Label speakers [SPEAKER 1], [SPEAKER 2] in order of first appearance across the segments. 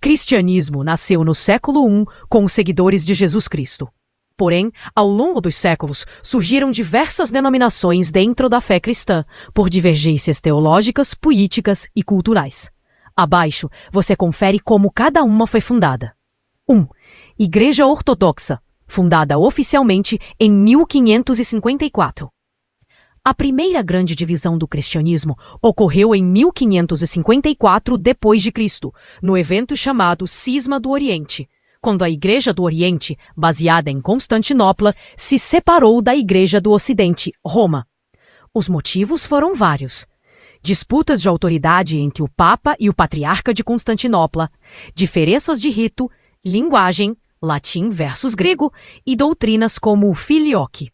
[SPEAKER 1] cristianismo nasceu no século I com os seguidores de Jesus Cristo. Porém, ao longo dos séculos, surgiram diversas denominações dentro da fé cristã, por divergências teológicas, políticas e culturais. Abaixo, você confere como cada uma foi fundada. 1. Igreja Ortodoxa, fundada oficialmente em 1554. A primeira grande divisão do cristianismo ocorreu em 1554 d.C., no evento chamado Cisma do Oriente, quando a Igreja do Oriente, baseada em Constantinopla, se separou da Igreja do Ocidente, Roma. Os motivos foram vários. Disputas de autoridade entre o Papa e o Patriarca de Constantinopla, diferenças de rito, linguagem, latim versus grego, e doutrinas como o filioque.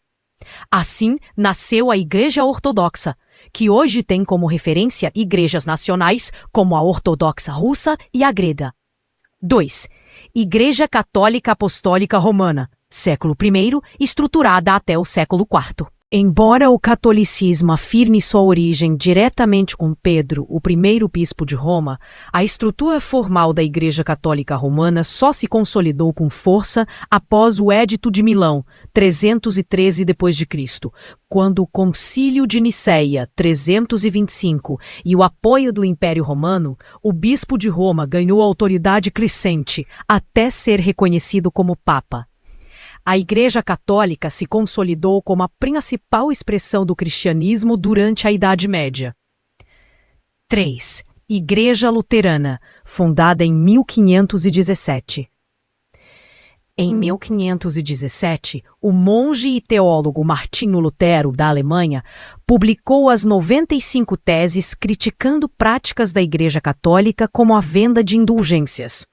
[SPEAKER 1] Assim, nasceu a Igreja Ortodoxa, que hoje tem como referência igrejas nacionais como a Ortodoxa Russa e a grega. 2. Igreja Católica Apostólica Romana, século I, estruturada até o século IV. Embora o catolicismo afirme sua origem diretamente com Pedro, o primeiro bispo de Roma, a estrutura formal da Igreja Católica Romana só se consolidou com força após o Édito de Milão, 313 d.C., quando o Concílio de Nicéia, 325, e o apoio do Império Romano, o bispo de Roma ganhou autoridade crescente até ser reconhecido como Papa. A Igreja Católica se consolidou como a principal expressão do cristianismo durante a Idade Média. 3. Igreja Luterana, fundada em 1517. Em 1517, o monge e teólogo Martinho Lutero, da Alemanha, publicou as 95 teses criticando práticas da Igreja Católica como a venda de indulgências.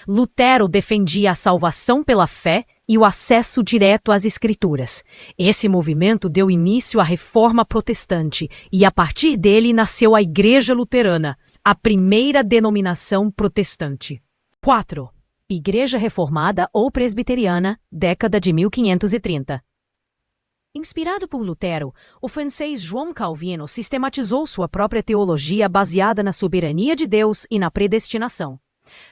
[SPEAKER 1] Lutero defendia a salvação pela fé e o acesso direto às Escrituras. Esse movimento deu início à Reforma Protestante e, a partir dele, nasceu a Igreja Luterana, a primeira denominação protestante. 4. Igreja Reformada ou Presbiteriana, década de 1530. Inspirado por Lutero, o francês João Calvino sistematizou sua própria teologia baseada na soberania de Deus e na predestinação.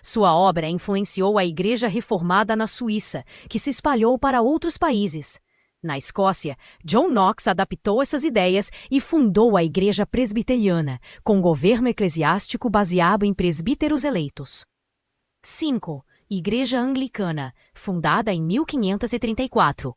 [SPEAKER 1] Sua obra influenciou a Igreja Reformada na Suíça, que se espalhou para outros países. Na Escócia, John Knox adaptou essas ideias e fundou a Igreja Presbiteriana, com governo eclesiástico baseado em presbíteros eleitos. 5. Igreja Anglicana, fundada em 1534.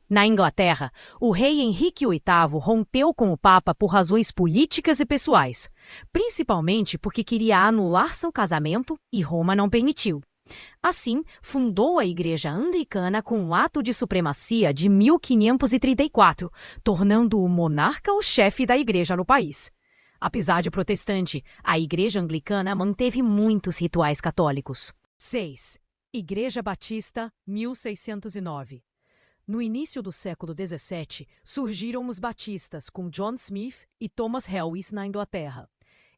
[SPEAKER 1] Na Inglaterra, o rei Henrique VIII rompeu com o Papa por razões políticas e pessoais, principalmente porque queria anular seu casamento e Roma não permitiu. Assim, fundou a Igreja Anglicana com um ato de supremacia de 1534, tornando o monarca o chefe da igreja no país. Apesar de protestante, a Igreja Anglicana manteve muitos rituais católicos. 6. Igreja Batista, 1609. No início do século XVII, surgiram os batistas com John Smith e Thomas Helwys na Inglaterra.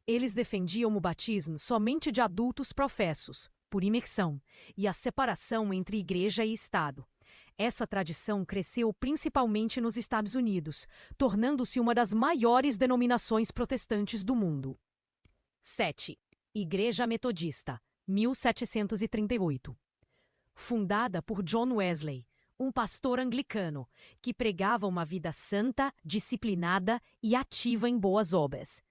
[SPEAKER 1] Eles defendiam o batismo somente de adultos professos, por imersão, e a separação entre igreja e Estado. Essa tradição cresceu principalmente nos Estados Unidos, tornando-se uma das maiores denominações protestantes do mundo. 7. Igreja Metodista, 1738. Fundada por John Wesley, um pastor anglicano que pregava uma vida santa, disciplinada e ativa em boas obras.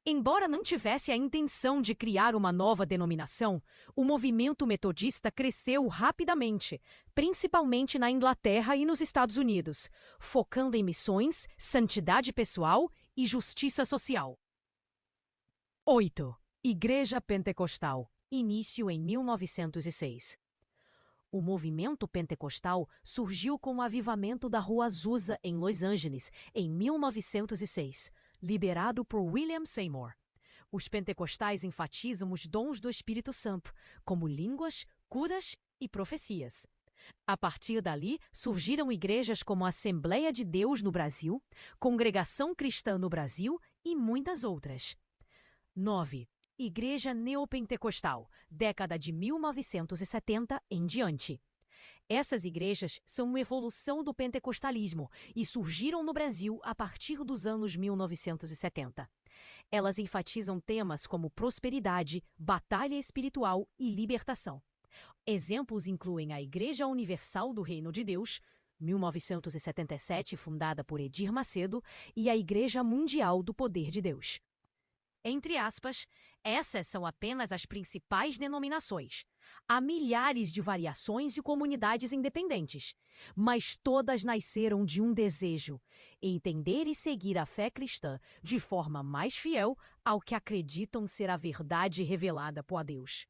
[SPEAKER 1] Embora não tivesse a intenção de criar uma nova denominação, o movimento metodista cresceu rapidamente, principalmente na Inglaterra e nos Estados Unidos, focando em missões, santidade pessoal e justiça social. 8. Igreja Pentecostal, início em 1906. O movimento pentecostal surgiu com o avivamento da Rua Azusa, em Los Angeles, em 1906, liderado por William Seymour. Os pentecostais enfatizam os dons do Espírito Santo, como línguas, curas e profecias. A partir dali, surgiram igrejas como a Assembleia de Deus no Brasil, Congregação Cristã no Brasil e muitas outras. 9. Igreja Neopentecostal, década de 1970 em diante. Essas igrejas são uma evolução do pentecostalismo e surgiram no Brasil a partir dos anos 1970. Elas enfatizam temas como prosperidade, batalha espiritual e libertação. Exemplos incluem a Igreja Universal do Reino de Deus, 1977, fundada por Edir Macedo, e a Igreja Mundial do Poder de Deus. Entre aspas, essas são apenas as principais denominações. Há milhares de variações e comunidades independentes, mas todas nasceram de um desejo: entender e seguir a fé cristã de forma mais fiel ao que acreditam ser a verdade revelada por Deus.